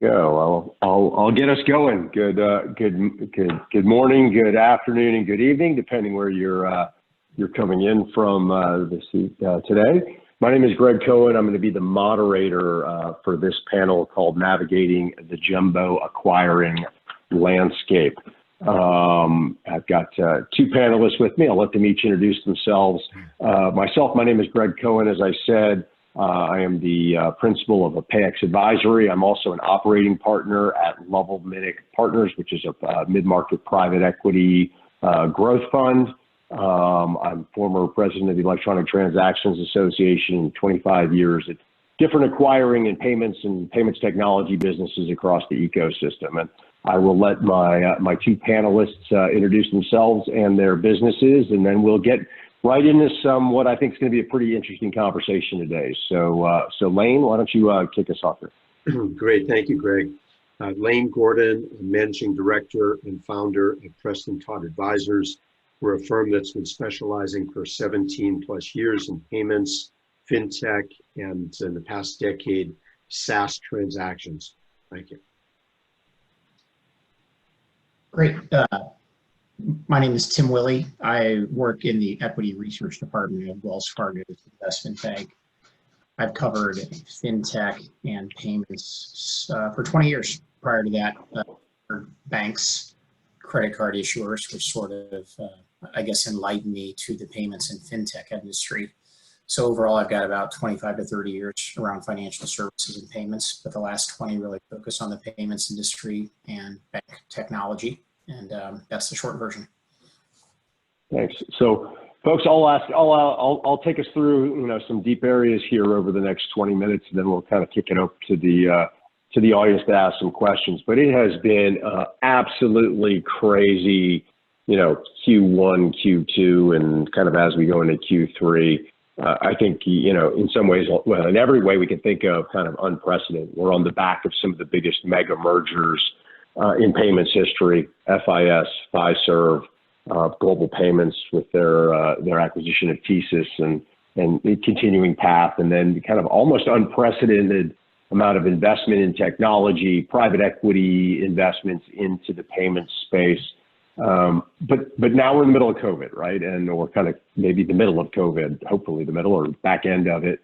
Go. I'll get us going. Good morning, good afternoon, and good evening, depending where you're coming in from today. My name is Greg Cohen. I'm going to be the moderator for this panel called Navigating the Jumbo Acquiring Landscape. I've got two panelists with me. I'll let them each introduce themselves. My name is Greg Cohen, as I said. I am the principal of a PayX Advisory. I'm also an operating partner at Lovell Minnick Partners, which is a mid-market private equity growth fund. I'm former president of the Electronic Transactions Association, 25 years at different acquiring and payments technology businesses across the ecosystem. And I will let my two panelists introduce themselves and their businesses, and then we'll get right into what I think is going to be a pretty interesting conversation today. So Lane, why don't you kick us off here? Great, thank you, Greg. Lane Gordon, Managing Director and Founder of Preston Todd Advisors. We're a firm that's been specializing for 17 plus years in payments, fintech, and in the past decade, SaaS transactions. Thank you. Great. My name is Tim Willey. I work in the equity research department of Wells Fargo's investment bank. I've covered fintech and payments for 20 years. Prior to that, banks, credit card issuers, which sort of, I guess, enlightened me to the payments and fintech industry. So overall, I've got about 25 to 30 years around financial services and payments, but the last 20 really focus on the payments industry and bank technology. And that's the short version. Thanks. So, folks, I'll take us through some deep areas here over the next 20 minutes, and then we'll kind of kick it up to the audience to ask some questions. But it has been absolutely crazy, Q1, Q2, and kind of as we go into Q3. I think in some ways, well, in every way we can think of, kind of unprecedented. We're on the back of some of the biggest mega mergers in payments history, FIS, Fiserv, Global Payments with their acquisition of TSYS and continuing path, and then kind of almost unprecedented amount of investment in technology, private equity investments into the payments space. But now we're in the middle of COVID, right? And we're kind of maybe the middle of COVID, hopefully the middle or back end of it.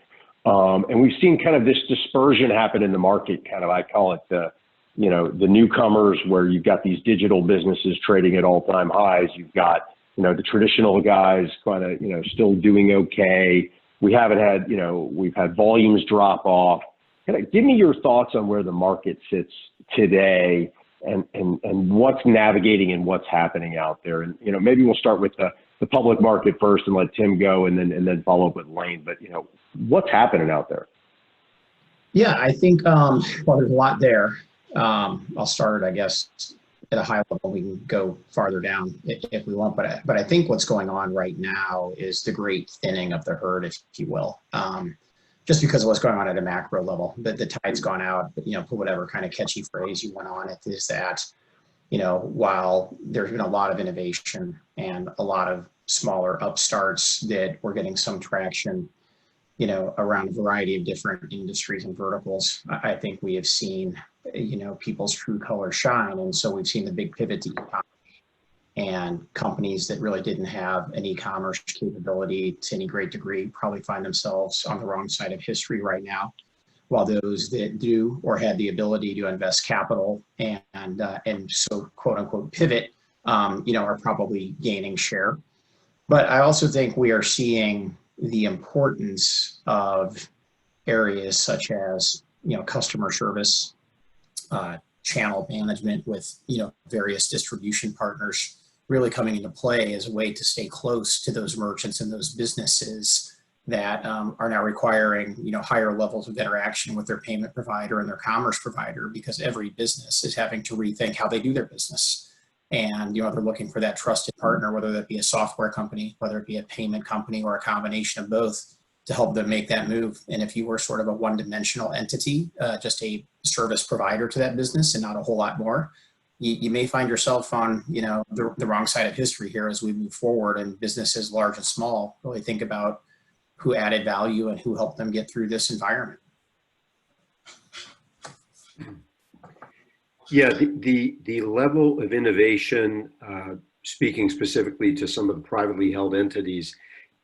And we've seen kind of this dispersion happen in the market, kind of, I call it the newcomers, where you've got these digital businesses trading at all-time highs. You've got, the traditional guys kind of, still doing okay. We've had volumes drop off. Give me your thoughts on where the market sits today and what's navigating and what's happening out there. And, maybe we'll start with the public market first and let Tim go and then follow up with Lane. But, what's happening out there? Yeah, I think, well, there's a lot there. I'll start, I guess, at a high level. We can go farther down if we want, but I think what's going on right now is the great thinning of the herd, if you will. Just because of what's going on at a macro level, the tide's gone out, but, put whatever kind of catchy phrase you want on it, is that, while there's been a lot of innovation and a lot of smaller upstarts that were getting some traction, around a variety of different industries and verticals, I think we have seen, people's true color shine. And so we've seen the big pivot to e-commerce, and companies that really didn't have an e-commerce capability to any great degree probably find themselves on the wrong side of history right now, while those that do or had the ability to invest capital and so quote unquote pivot, are probably gaining share. But I also think we are seeing the importance of areas such as, customer service, channel management with, various distribution partners really coming into play as a way to stay close to those merchants and those businesses that are now requiring, higher levels of interaction with their payment provider and their commerce provider, because every business is having to rethink how they do their business. And, they're looking for that trusted partner, whether that be a software company, whether it be a payment company, or a combination of both, to help them make that move. And if you were sort of a one-dimensional entity, just a service provider to that business and not a whole lot more, you may find yourself on, the wrong side of history here as we move forward, and businesses large and small really think about who added value and who helped them get through this environment. Yeah, the level of innovation, speaking specifically to some of the privately held entities,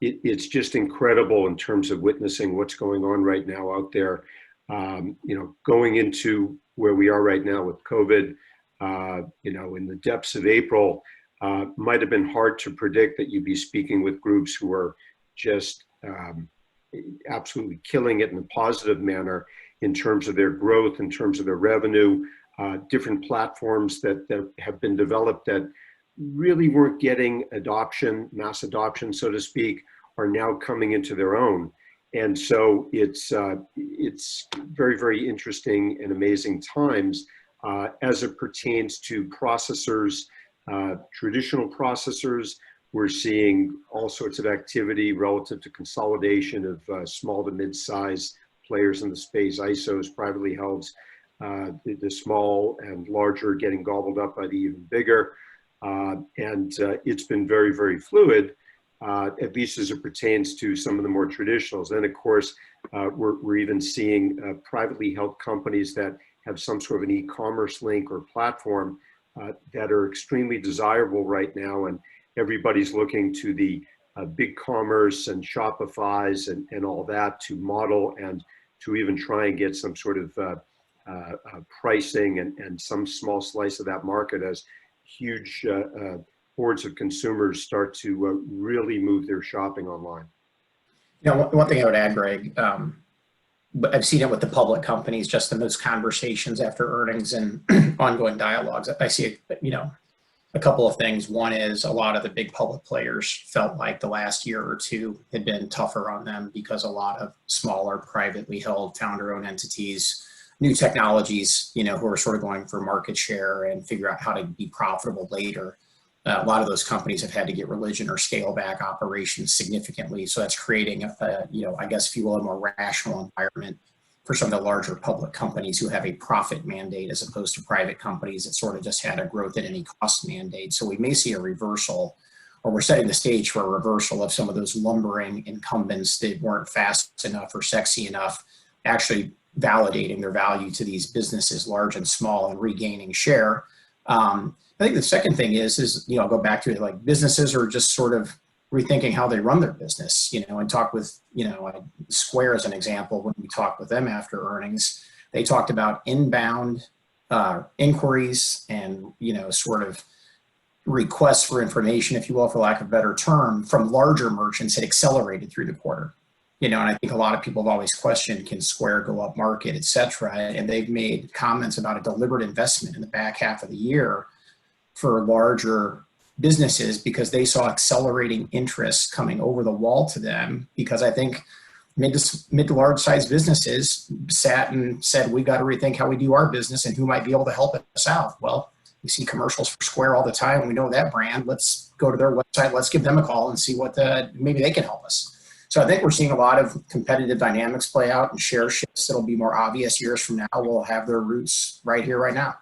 it's just incredible in terms of witnessing what's going on right now out there. Going into where we are right now with COVID, in the depths of April, might have been hard to predict that you'd be speaking with groups who are just absolutely killing it in a positive manner in terms of their growth, in terms of their revenue. Different platforms that have been developed that really weren't getting mass adoption, so to speak, are now coming into their own. And so it's very, very interesting and amazing times as it pertains to processors, traditional processors. We're seeing all sorts of activity relative to consolidation of small to mid-size players in the space, ISOs, privately held. The small and larger getting gobbled up by the even bigger. It's been very, very fluid, at least as it pertains to some of the more traditionals. Then, of course, we're even seeing privately held companies that have some sort of an e-commerce link or platform that are extremely desirable right now. And everybody's looking to the big commerce and Shopify's and all that to model and to even try and get some sort of pricing and some small slice of that market as huge hordes of consumers start to really move their shopping online. One thing I would add, Greg, but I've seen it with the public companies, just in those conversations after earnings and ongoing dialogues. I see, a couple of things. One is a lot of the big public players felt like the last year or two had been tougher on them because a lot of smaller, privately held, founder-owned entities, new technologies, who are sort of going for market share and figure out how to be profitable later. A lot of those companies have had to get religion or scale back operations significantly. So that's creating I guess, if you will, a more rational environment for some of the larger public companies who have a profit mandate as opposed to private companies that sort of just had a growth at any cost mandate. So we may see a reversal, or we're setting the stage for a reversal of some of those lumbering incumbents that weren't fast enough or sexy enough, actually validating their value to these businesses, large and small, and regaining share. I think the second thing is I'll go back to it, like businesses are just sort of rethinking how they run their business, and talk with, Square as an example. When we talked with them after earnings, they talked about inbound inquiries and, sort of requests for information, if you will, for lack of a better term, from larger merchants had accelerated through the quarter. And I think a lot of people have always questioned, can Square go up market, et cetera? And they've made comments about a deliberate investment in the back half of the year for larger businesses because they saw accelerating interest coming over the wall to them, because I think mid to large size businesses sat and said, we got to rethink how we do our business and who might be able to help us out. Well, we see commercials for Square all the time. We know that brand. Let's go to their website. Let's give them a call and see what maybe they can help us. So I think we're seeing a lot of competitive dynamics play out and share shifts that'll be more obvious years from now will have their roots right here, right now.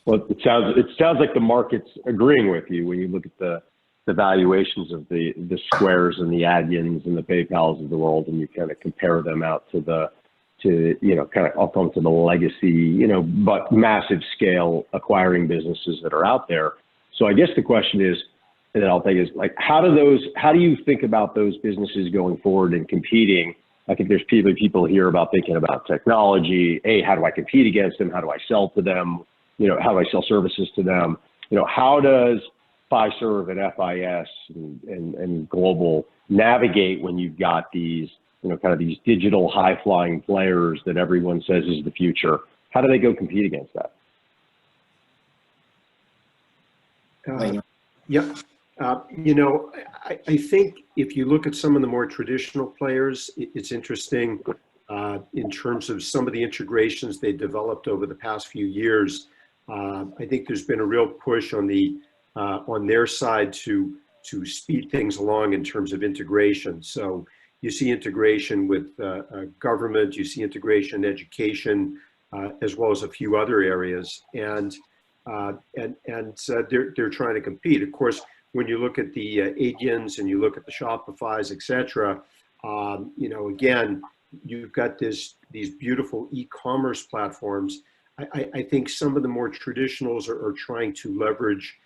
Well, it sounds like the market's agreeing with you when you look at the valuations of the Squares and the Adyens and the PayPals of the world, and you kind of compare them out to I'll come to the legacy, but massive scale acquiring businesses that are out there. So I guess the question is, and then I'll think is like, how do you think about those businesses going forward and competing? I think there's people here about thinking about technology. How do I compete against them? How do I sell to them? How do I sell services to them? How does Fiserv and FIS and Global navigate when you've got these, kind of these digital high flying players that everyone says is the future? How do they go compete against that? Yep. I think if you look at some of the more traditional players, it's interesting in terms of some of the integrations they developed over the past few years. I think there's been a real push on their side to speed things along in terms of integration. So you see integration with government, you see integration in education, as well as a few other areas, and they're trying to compete. Of course, when you look at the Adyens and you look at the Shopify's, et cetera, again, you've got these beautiful e-commerce platforms. I think some of the more traditionals are trying to leverage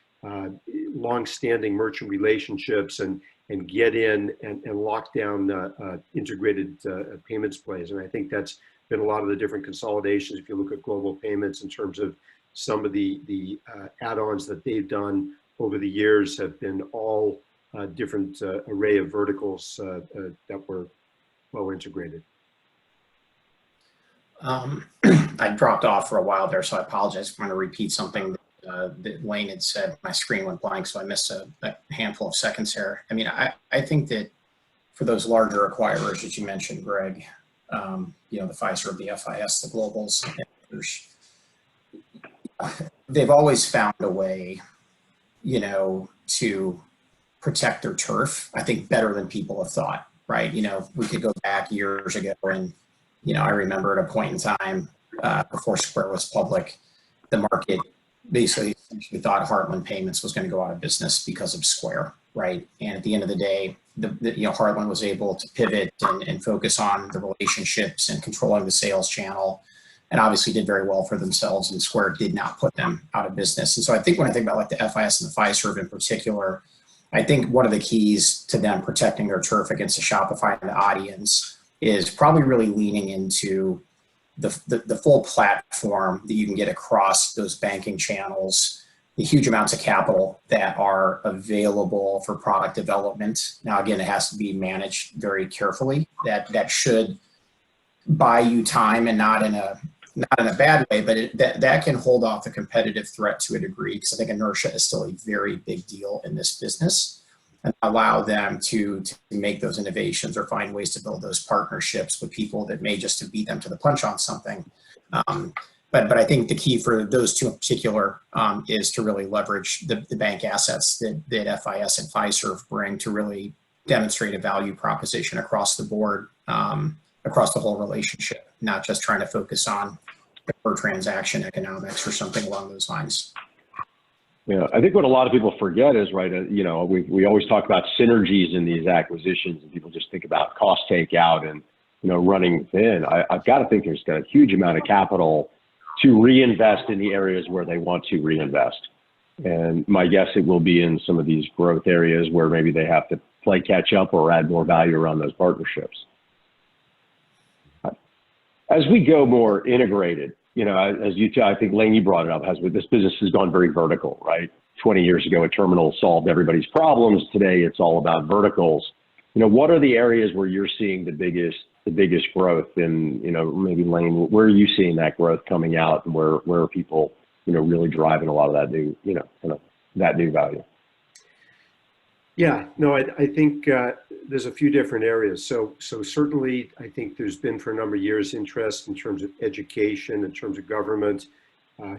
long-standing merchant relationships and get in and lock down integrated payments plays. And I think that's been a lot of the different consolidations. If you look at Global Payments in terms of some of the add-ons that they've done over the years have been all different array of verticals that were well integrated. I dropped off for a while there, so I apologize. I'm going to repeat something that Lane had said. My screen went blank, so I missed a handful of seconds here. I mean, I think that for those larger acquirers that you mentioned, Greg, you know, the Fiserv, the FIS, the Globals, they've always found a way, you know, to protect their turf, I think better than people have thought, right? You know, we could go back years ago and, you know, I remember at a point in time before Square was public, the market basically thought Heartland Payments was going to go out of business because of Square, right? And at the end of the day, you know, Heartland was able to pivot and focus on the relationships and controlling the sales channel, and obviously did very well for themselves, and Square did not put them out of business. And so I think when I think about like the FIS and the Fiserv in particular, I think one of the keys to them protecting their turf against the Shopify and the audience is probably really leaning into the full platform that you can get across those banking channels, the huge amounts of capital that are available for product development. Now, again, it has to be managed very carefully. That should buy you time, and not in a bad way, but that can hold off the competitive threat to a degree, because I think inertia is still a very big deal in this business, and allow them to make those innovations or find ways to build those partnerships with people that may just to beat them to the punch on something. But I think the key for those two in particular is to really leverage the bank assets that FIS and Fiserv bring to really demonstrate a value proposition across the board, across the whole relationship, not just trying to focus on the per transaction economics or something along those lines. Yeah, I think what a lot of people forget is, right, you know, we always talk about synergies in these acquisitions, and people just think about cost takeout and, you know, running thin. I've got to think there's got a huge amount of capital to reinvest in the areas where they want to reinvest. And my guess it will be in some of these growth areas where maybe they have to play catch up or add more value around those partnerships. As we go more integrated, you know, as I think Lane, you brought it up, this business has gone very vertical, right? 20 years ago, a terminal solved everybody's problems. Today, it's all about verticals. You know, what are the areas where you're seeing the biggest growth? And, you know, maybe Lane, where are you seeing that growth coming out, and where are people, you know, really driving a lot of that new, you know, kind of that new value? Yeah, no, I think there's a few different areas. So certainly, I think there's been for a number of years interest in terms of education, in terms of government.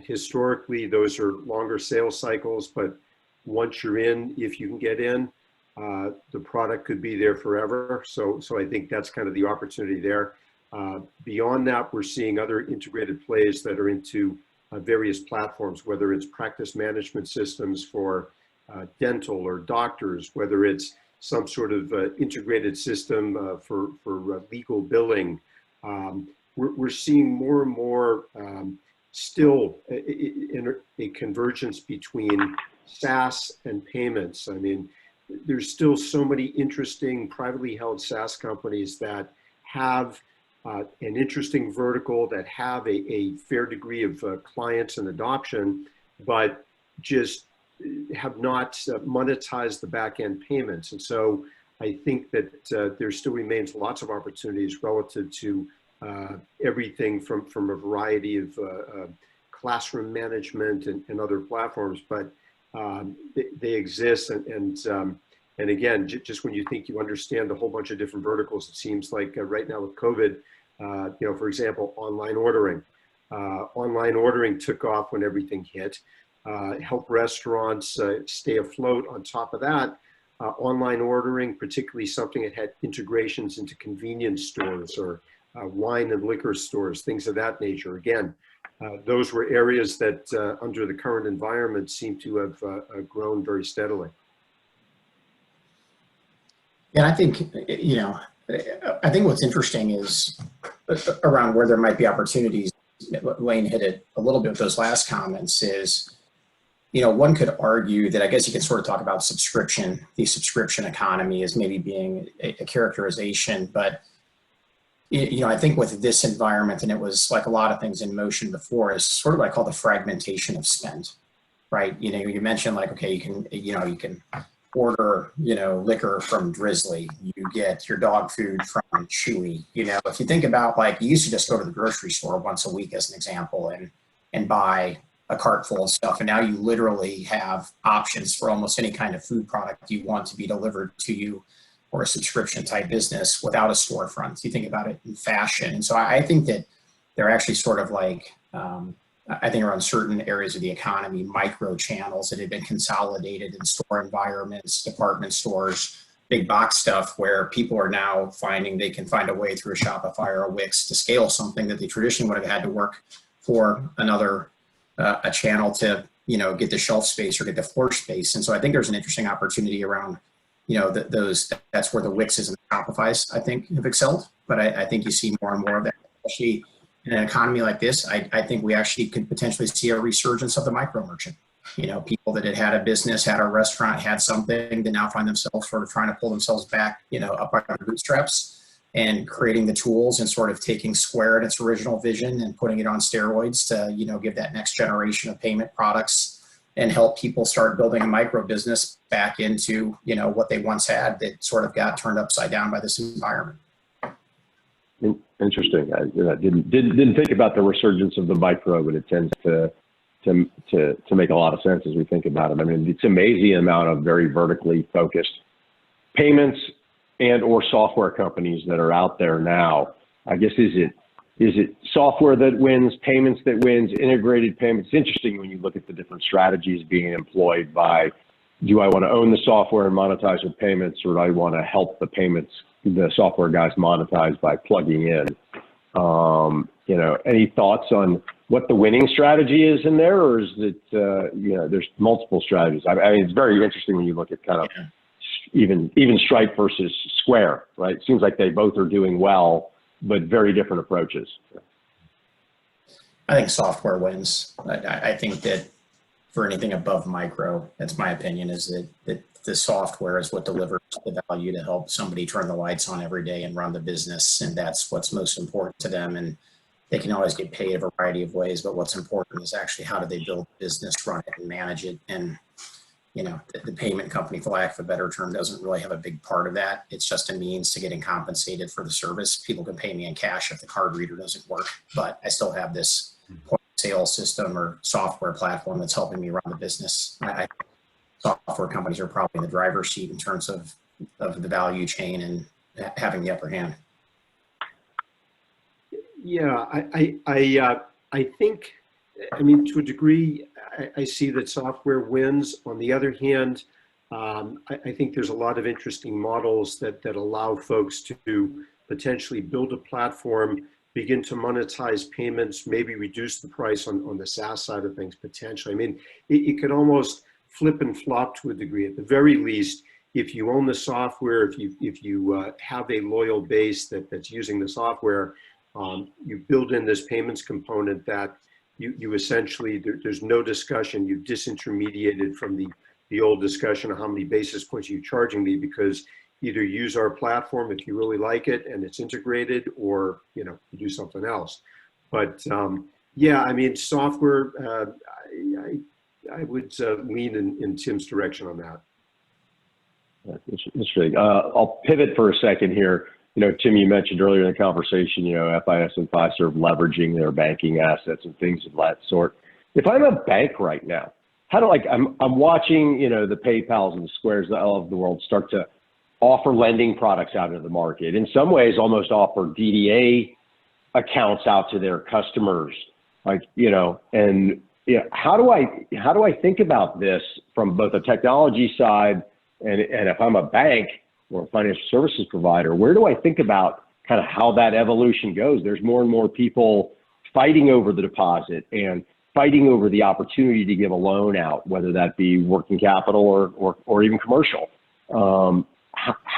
Historically, those are longer sales cycles, but once you're in, if you can get in, the product could be there forever. So I think that's kind of the opportunity there. Beyond that, we're seeing other integrated plays that are into various platforms, whether it's practice management systems for dental or doctors, whether it's some sort of integrated system for legal billing. We're seeing more and more still a convergence between SaaS and payments. I mean, there's still so many interesting privately held SaaS companies that have an interesting vertical, that have a fair degree of clients and adoption, but just have not monetized the back-end payments. And so I think that there still remains lots of opportunities relative to everything from a variety of classroom management and other platforms, but they exist. And again, just when you think you understand a whole bunch of different verticals, it seems like right now with COVID, you know, for example, online ordering. Online ordering took off when everything hit. Help restaurants stay afloat. On top of that, online ordering, particularly something that had integrations into convenience stores or wine and liquor stores, things of that nature. Again, those were areas that under the current environment seem to have grown very steadily. Yeah, I think, you know, I think what's interesting is around where there might be opportunities. Lane hit it a little bit with those last comments is, one could argue that I guess you can sort of talk about subscription, the subscription economy as maybe being a characterization, but I think with this environment, and it was like a lot of things in motion before, is sort of what I call the fragmentation of spend, right? You mentioned like, okay, you can order, liquor from Drizzly, you get your dog food from Chewy. If you think about like, you used to just go to the grocery store once a week as an example and buy a cart full of stuff. And now you literally have options for almost any kind of food product you want to be delivered to you, or a subscription type business without a storefront. You think about it in fashion. And so I think that they're actually sort of like, I think around certain areas of the economy, micro channels that have been consolidated in store environments, department stores, big box stuff, where people are now finding they can find a way through a Shopify or a Wix to scale something that they traditionally would have had to work for another, a channel to, get the shelf space or get the floor space. And so I think there's an interesting opportunity around, that's where the Wixes and the Shopifys, I think, have excelled. But I think you see more and more of that, especially in an economy like this. I think we actually could potentially see a resurgence of the micro merchant. People that had a business, had a restaurant, had something, that now find themselves sort of trying to pull themselves back, up by their bootstraps, and creating the tools and sort of taking Square at its original vision and putting it on steroids to, give that next generation of payment products and help people start building a micro business back into, what they once had that sort of got turned upside down by this environment. Interesting. I didn't think about the resurgence of the micro, but it tends to make a lot of sense as we think about it. I mean, it's amazing the amount of very vertically focused payments and or software companies that are out there now. I guess, is it software that wins, payments that wins, integrated payments? It's interesting when you look at the different strategies being employed by, do I want to own the software and monetize with payments, or do I want to help the software guys monetize by plugging in? Any thoughts on what the winning strategy is in there, or is it, there's multiple strategies? I mean, it's very interesting when you look at kind of even Stripe versus Square, right? It seems like they both are doing well, but very different approaches. I think software wins. I think that for anything above micro, that's my opinion, is that the software is what delivers the value to help somebody turn the lights on every day and run the business. And that's what's most important to them. And they can always get paid a variety of ways, but what's important is actually how do they build a business, run it, and manage it. And the payment company, for lack of a better term, doesn't really have a big part of that. It's just a means to getting compensated for the service. People can pay me in cash if the card reader doesn't work, but I still have this point of sale system or software platform that's helping me run the business. Software companies are probably in the driver's seat in terms of the value chain and having the upper hand. Yeah, I think, to a degree, I see that software wins. On the other hand, I think there's a lot of interesting models that allow folks to potentially build a platform, begin to monetize payments, maybe reduce the price on the SaaS side of things potentially. It could almost flip and flop to a degree. At the very least, if you own the software, if you have a loyal base that's using the software, you build in this payments component that you essentially, there's no discussion. You've disintermediated from the old discussion of how many basis points you're charging me, because either use our platform if you really like it and it's integrated, or you do something else. But software, I would lean in Tim's direction on that. That's interesting. I'll pivot for a second here. Tim, you mentioned earlier in the conversation, FIS and Fiserv leveraging their banking assets and things of that sort. If I'm a bank right now, how do I'm watching, the PayPals and the Squares of the world start to offer lending products out into the market. In some ways, almost offer DDA accounts out to their customers, how do I think about this from both a technology side and if I'm a bank or a financial services provider, where do I think about kind of how that evolution goes? There's more and more people fighting over the deposit and fighting over the opportunity to give a loan out, whether that be working capital or even commercial. How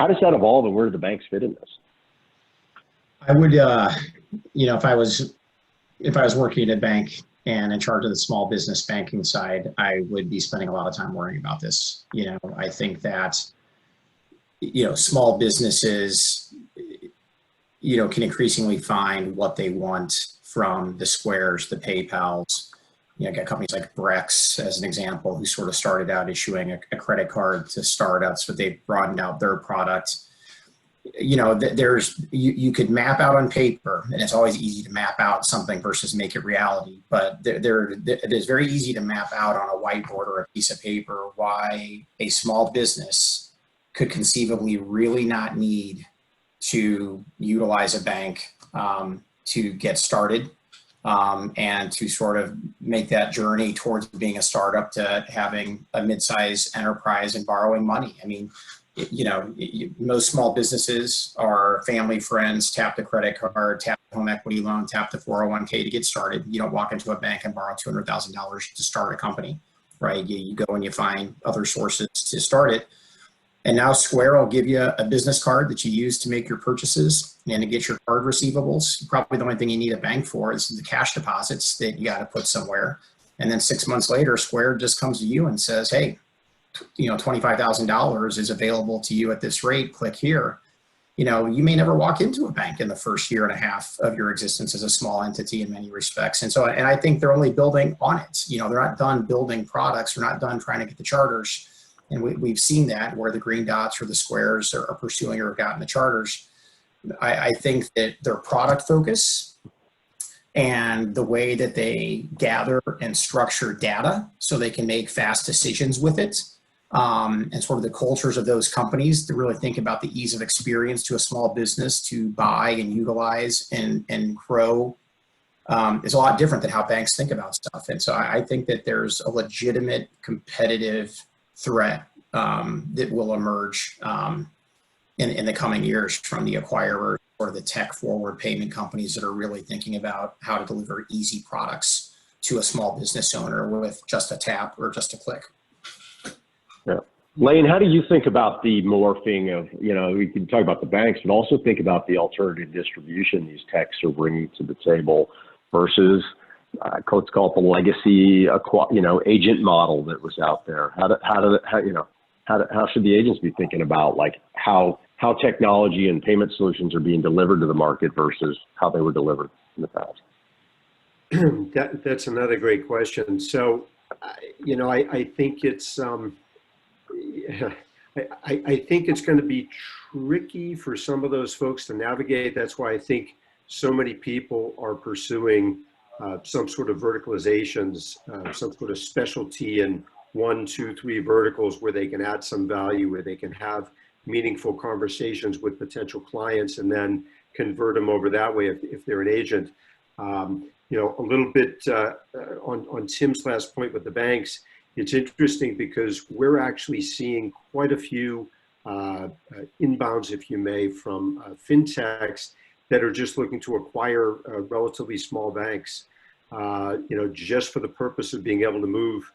does that evolve, and where do the banks fit in this? I would, if I was if I was working at a bank and in charge of the small business banking side, I would be spending a lot of time worrying about this. I think that, small businesses, can increasingly find what they want from the Squares, the PayPals. Got companies like Brex as an example, who sort of started out issuing a credit card to startups, but they've broadened out their product. You could map out on paper, and it's always easy to map out something versus make it reality. But it is very easy to map out on a whiteboard or a piece of paper why a small business could conceivably really not need to utilize a bank to get started and to sort of make that journey towards being a startup to having a mid-size enterprise and borrowing money. I mean, most small businesses are family, friends, tap the credit card, tap the home equity loan, tap the 401k to get started. You don't walk into a bank and borrow $200,000 to start a company, right? You go and you find other sources to start it. And now Square will give you a business card that you use to make your purchases and to get your card receivables. Probably the only thing you need a bank for is the cash deposits that you got to put somewhere. And then 6 months later, Square just comes to you and says, hey, $25,000 is available to you at this rate, click here. You may never walk into a bank in the first year and a half of your existence as a small entity in many respects. And I think they're only building on it. They're not done building products. They're not done trying to get the charters. And we've seen that where the green dots or the Squares are pursuing or have gotten the charters. I think that their product focus and the way that they gather and structure data so they can make fast decisions with it, and sort of the cultures of those companies to really think about the ease of experience to a small business to buy and utilize and grow is a lot different than how banks think about stuff. And so I think that there's a legitimate competitive threat that will emerge in the coming years from the acquirers or the tech forward payment companies that are really thinking about how to deliver easy products to a small business owner with just a tap or just a click. Yeah. Lane, how do you think about the morphing of, we can talk about the banks, but also think about the alternative distribution these techs are bringing to the table versus, let's call it the legacy, agent model that was out there. How should the agents be thinking about how technology and payment solutions are being delivered to the market versus how they were delivered in the past? That's another great question. So, I think it's I think it's going to be tricky for some of those folks to navigate. That's why I think so many people are pursuing some sort of verticalizations, some sort of specialty in 1, 2, 3 verticals where they can add some value, where they can have meaningful conversations with potential clients and then convert them over that way if they're an agent. A little bit on Tim's last point with the banks, it's interesting because we're actually seeing quite a few inbounds, if you may, from fintechs that are just looking to acquire relatively small banks, just for the purpose of being able to move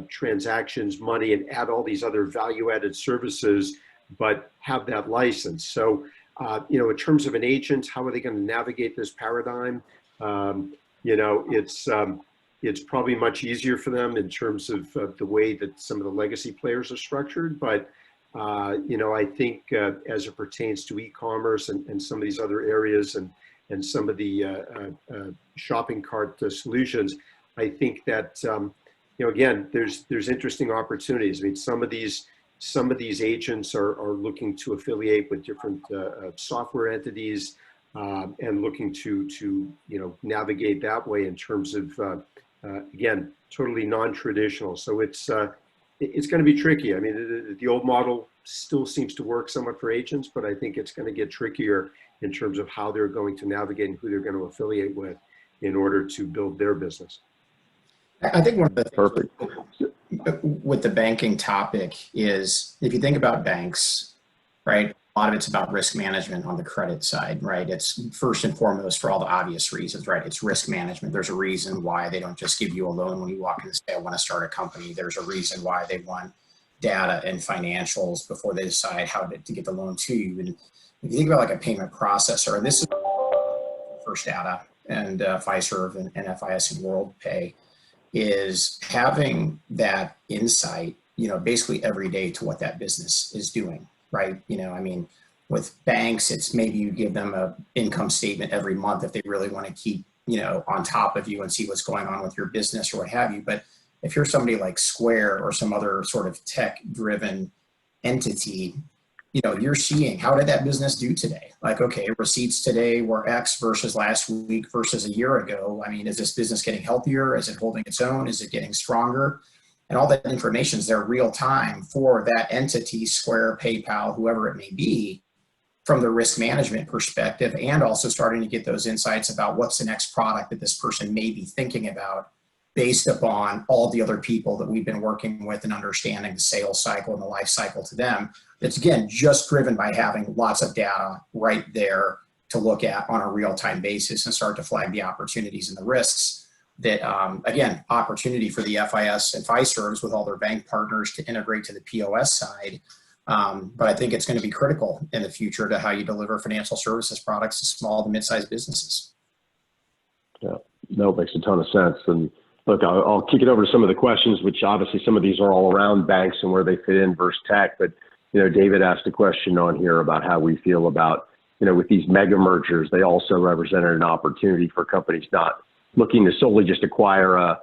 transactions, money, and add all these other value-added services, but have that license. So, in terms of an agent, how are they going to navigate this paradigm? It's probably much easier for them in terms of the way that some of the legacy players are structured. But, I think as it pertains to e-commerce and some of these other areas and some of the shopping cart solutions, I think that, again, there's interesting opportunities. I mean, some of these agents are looking to affiliate with different software entities and looking to navigate that way in terms of again, totally non-traditional. So it's going to be tricky. I mean, the old model still seems to work somewhat for agents, but I think it's going to get trickier in terms of how they're going to navigate and who they're going to affiliate with in order to build their business. I think one of the things with the banking topic is, if you think about banks, right, a lot of it's about risk management on the credit side, right? It's first and foremost for all the obvious reasons, right? It's risk management. There's a reason why they don't just give you a loan when you walk in and say, I want to start a company. There's a reason why they want data and financials before they decide how to get the loan to you. And if you think about like a payment processor, and this is first data Fiserv and FIS and WorldPay, is having that insight, basically every day to what that business is doing, right? I mean, with banks, it's maybe you give them a income statement every month if they really want to keep, on top of you and see what's going on with your business or what have you. But if you're somebody like Square or some other sort of tech-driven entity, you're seeing, how did that business do today? Like, okay, receipts today were X versus last week versus a year ago. I mean, is this business getting healthier? Is it holding its own? Is it getting stronger? And all that information is there real time for that entity, Square, PayPal, whoever it may be, from the risk management perspective, and also starting to get those insights about what's the next product that this person may be thinking about based upon all the other people that we've been working with and understanding the sales cycle and the life cycle to them. It's, again, just driven by having lots of data right there to look at on a real-time basis and start to flag the opportunities and the risks that, again, opportunity for the FIS and Fiservs with all their bank partners to integrate to the POS side. But I think it's going to be critical in the future to how you deliver financial services products to small to mid-sized businesses. Yeah, no, it makes a ton of sense. And look, I'll kick it over to some of the questions, which obviously some of these are all around banks and where they fit in versus tech. But, David asked a question on here about how we feel about, with these mega mergers, they also represented an opportunity for companies not looking to solely just acquire,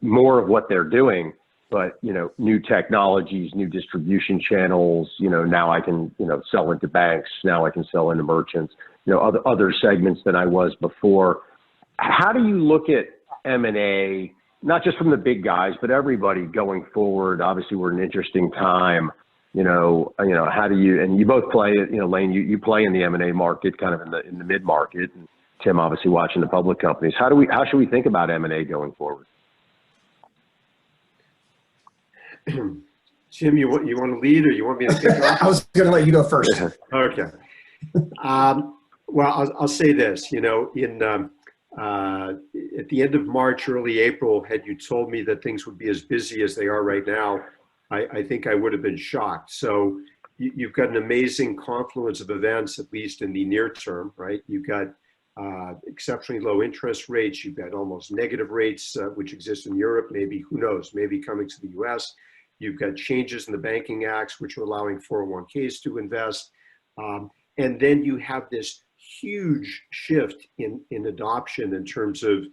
more of what they're doing, but, new technologies, new distribution channels, now I can, sell into banks, now I can sell into merchants, other segments than I was before. How do you look at M&A, not just from the big guys, but everybody going forward? Obviously, we're in an interesting time. How do you, and you both play it, Lane, you play in the M&A market, kind of in the mid market, and Tim obviously watching the public companies. How should we think about M&A going forward? Jim, you want to lead, or you want me to kick off? I was going to let you go first. Okay. Well, I'll say this. At the end of March, early April, had you told me that things would be as busy as they are right now, I think I would have been shocked. So you've got an amazing confluence of events, at least in the near term, right? You've got exceptionally low interest rates. You've got almost negative rates, which exist in Europe, maybe, who knows, maybe coming to the US. You've got changes in the banking acts, which are allowing 401ks to invest. And then you have this huge shift in adoption in terms of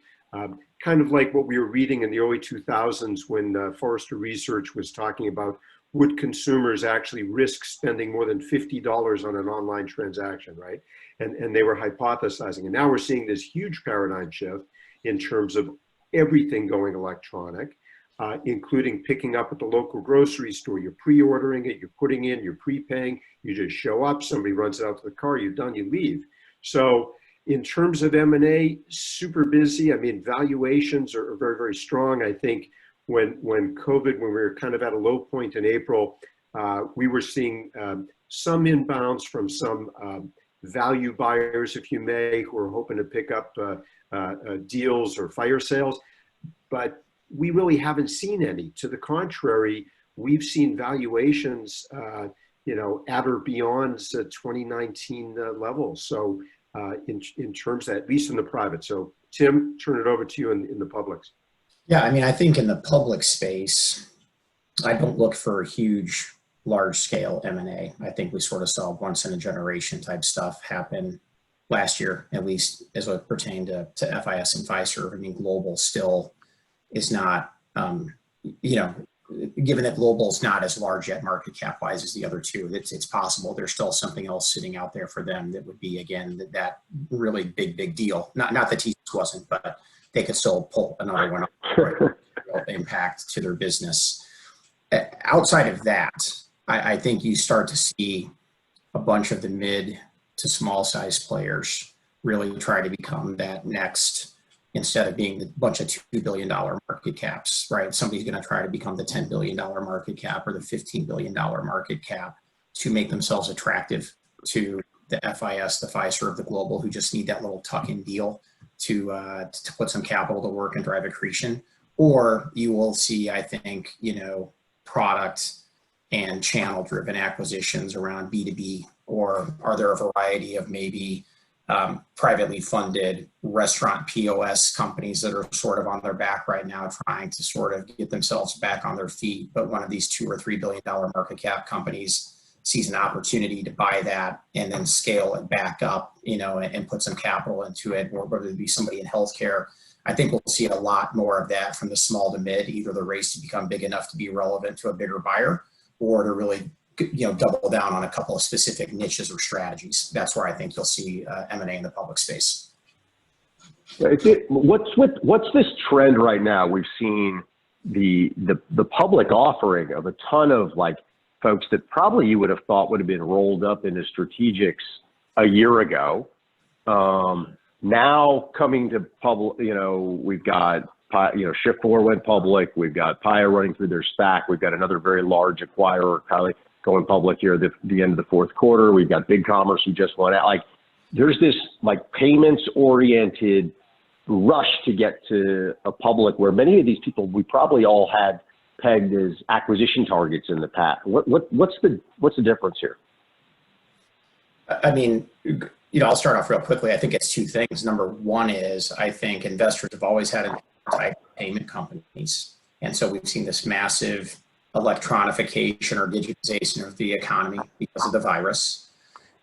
kind of like what we were reading in the early 2000s when Forrester Research was talking about, would consumers actually risk spending more than $50 on an online transaction, right? And they were hypothesizing. And now we're seeing this huge paradigm shift in terms of everything going electronic, including picking up at the local grocery store. You're pre-ordering it, you're putting in, you're prepaying, you just show up, somebody runs it out to the car, you're done, you leave. So in terms of M&A, super busy. I mean, valuations are very, very strong. I think when COVID, when we were kind of at a low point in April, we were seeing some inbounds from some value buyers, if you may, who are hoping to pick up deals or fire sales. But we really haven't seen any. To the contrary, we've seen valuations, at or beyond 2019 levels. So in terms of, at least in the private. So Tim, turn it over to you in the publics. Yeah, I mean, I think in the public space, I don't look for huge, large scale M&A. I think we sort of saw once in a generation type stuff happen last year, at least as it pertained to FIS and Fiserv. I mean, global still is not, given that global is not as large yet market cap wise as the other two, it's possible there's still something else sitting out there for them that would be, again, that really big deal. Not that TSYS wasn't, but they could still pull another one up, impact to their business. Outside of that, I think you start to see a bunch of the mid to small size players really try to become that next, instead of being the bunch of $2 billion market caps, right? Somebody's going to try to become the $10 billion market cap or the $15 billion market cap to make themselves attractive to the FIS, the Fiserv, the global, who just need that little tuck-in deal to put some capital to work and drive accretion. Or you will see, I think, product and channel driven acquisitions around B2B, or are there a variety of maybe privately funded restaurant POS companies that are sort of on their back right now, trying to sort of get themselves back on their feet. But one of these $2 or $3 billion market cap companies sees an opportunity to buy that and then scale it back up, and put some capital into it, or whether it be somebody in healthcare. I think we'll see a lot more of that from the small to mid, either the race to become big enough to be relevant to a bigger buyer, or to really, double down on a couple of specific niches or strategies. That's where I think you'll see M&A in the public space. What's this trend right now? We've seen the public offering of a ton of folks that probably you would have thought would have been rolled up into strategics a year ago. Now coming to public, we've got, Shift4 went public. We've got Paya running through their SPAC. We've got another very large acquirer going public here at the end of the fourth quarter. We've got BigCommerce who just went out. There's this payments oriented rush to get to a public where many of these people we probably all had pegged as acquisition targets in the past. What's the difference here? I mean, I'll start off real quickly. I think it's two things. Number one is I think investors have always had an type of payment companies. And so we've seen this massive electronification or digitization of the economy because of the virus.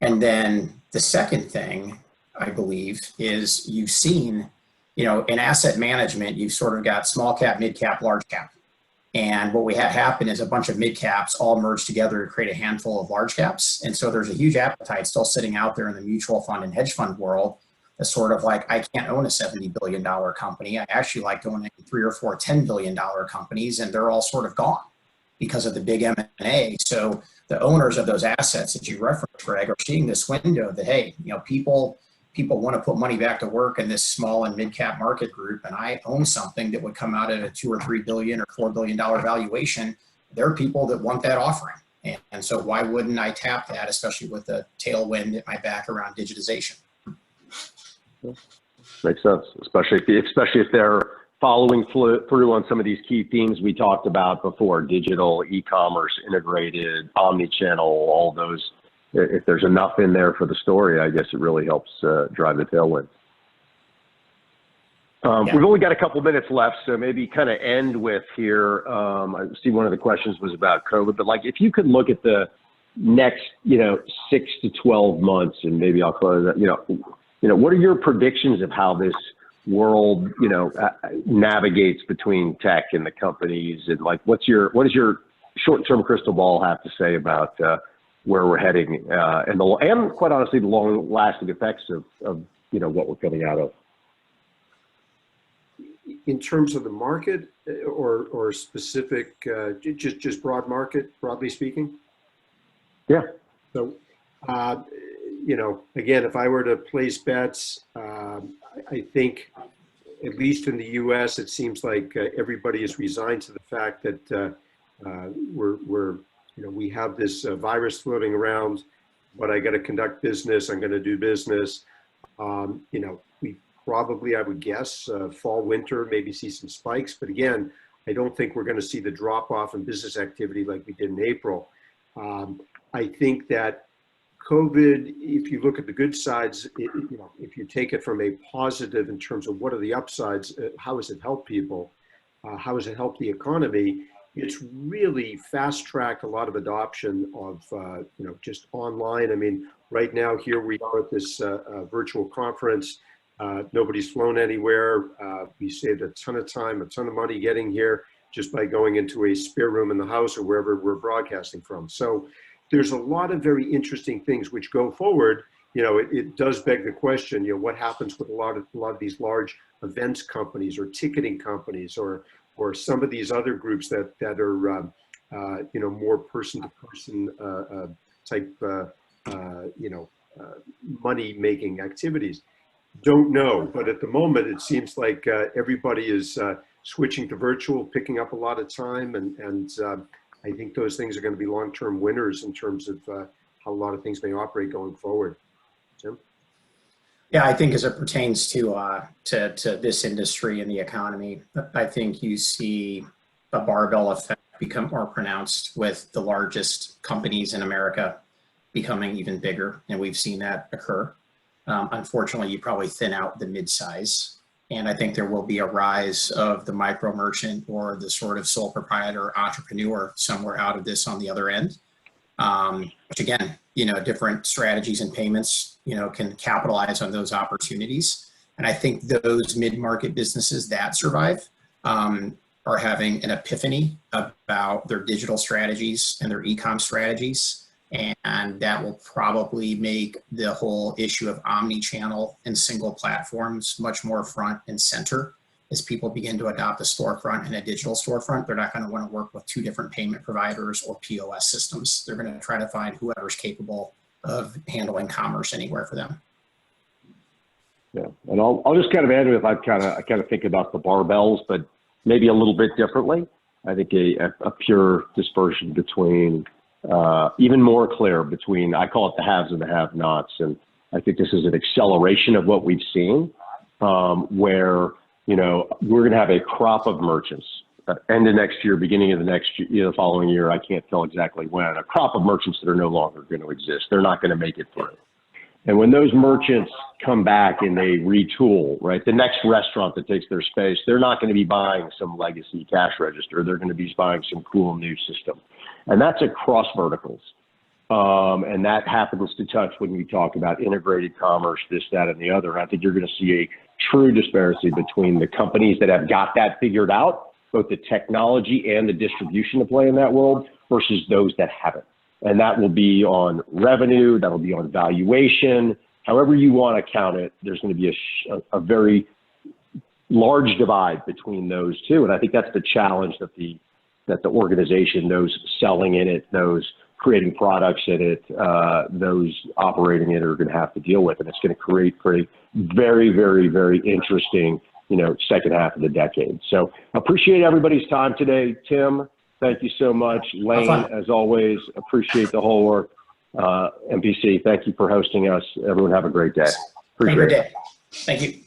And then the second thing, I believe, is you've seen, in asset management, you've sort of got small cap, mid cap, large cap. And what we had happen is a bunch of mid caps all merged together to create a handful of large caps. And so there's a huge appetite still sitting out there in the mutual fund and hedge fund world that's sort of I can't own a $70 billion company. I actually like owning 3 or 4 $10 billion companies, and they're all sort of gone because of the big M&A. So the owners of those assets that you referenced, Greg, are seeing this window that, hey, people want to put money back to work in this small and mid-cap market group, and I own something that would come out at a $2 or $3 billion or $4 billion valuation. There are people that want that offering. And so why wouldn't I tap that, especially with the tailwind at my back around digitization? Makes sense, especially if they're following through on some of these key themes we talked about before: digital, e-commerce, integrated, omni-channel, all those. If there's enough in there for the story, I guess it really helps drive the tailwind. Yeah. We've only got a couple minutes left, so maybe kind of end with here. I see one of the questions was about COVID, but if you could look at the next, 6 to 12 months, and maybe I'll close that, what are your predictions of how this world, navigates between tech and the companies, and what does your short-term crystal ball have to say about where we're heading, and quite honestly, the long-lasting effects of what we're coming out of? In terms of the market, or specific, just broad market, broadly speaking? Yeah. So, again, if I were to place bets, I think, at least in the U.S., it seems like everybody is resigned to the fact that we have this virus floating around, but I got to conduct business. I'm going to do business. We probably, I would guess, fall, winter, maybe see some spikes. But again, I don't think we're going to see the drop off in business activity like we did in April. I think that COVID, if you look at the good sides, if you take it from a positive in terms of what are the upsides, how has it helped people? How has it helped the economy? It's really fast-tracked a lot of adoption of, just online. I mean, right now here we are at this virtual conference. Nobody's flown anywhere. We saved a ton of time, a ton of money getting here just by going into a spare room in the house or wherever we're broadcasting from. So there's a lot of very interesting things which go forward. It does beg the question, what happens with a lot of these large events companies or ticketing companies or some of these other groups that are more person-to-person type money making activities. Don't know, but at the moment it seems like everybody is switching to virtual, picking up a lot of time, and I think those things are going to be long-term winners in terms of how a lot of things may operate going forward. Jim? Yeah, I think as it pertains to this industry and the economy, I think you see a barbell effect become more pronounced with the largest companies in America becoming even bigger, and we've seen that occur. Unfortunately, you probably thin out the midsize. And I think there will be a rise of the micro merchant or the sort of sole proprietor entrepreneur somewhere out of this on the other end. Which again, different strategies and payments, can capitalize on those opportunities. And I think those mid-market businesses that survive are having an epiphany about their digital strategies and their e-com strategies. And that will probably make the whole issue of omni-channel and single platforms much more front and center. As people begin to adopt a storefront and a digital storefront, they're not going to want to work with two different payment providers or POS systems. They're going to try to find whoever's capable of handling commerce anywhere for them. Yeah, and I'll just kind of add to it. I kind of think about the barbells, but maybe a little bit differently. I think a pure dispersion between, even more clear between, I call it the haves and the have-nots. And I think this is an acceleration of what we've seen, where, we're going to have a crop of merchants, end of next year, beginning of the next year, the following year, I can't tell exactly when, a crop of merchants that are no longer going to exist. They're not going to make it through. And when those merchants come back and they retool, right, the next restaurant that takes their space, they're not going to be buying some legacy cash register. They're going to be buying some cool new system. And that's across verticals. And that happens to touch when we talk about integrated commerce, this, that, and the other. I think you're going to see a true disparity between the companies that have got that figured out, both the technology and the distribution to play in that world, versus those that haven't. And that will be on revenue, that'll be on valuation, however you want to count it. There's going to be a very large divide between those two. And I think that's the challenge that the organization, those selling in it, those creating products in it, those operating it are going to have to deal with. And it's going to create a very, very, very interesting, second half of the decade. So appreciate everybody's time today. Tim, thank you so much. Lane, as always, appreciate the whole work. MPC, thank you for hosting us. Everyone have a great day. Appreciate it. Thank you.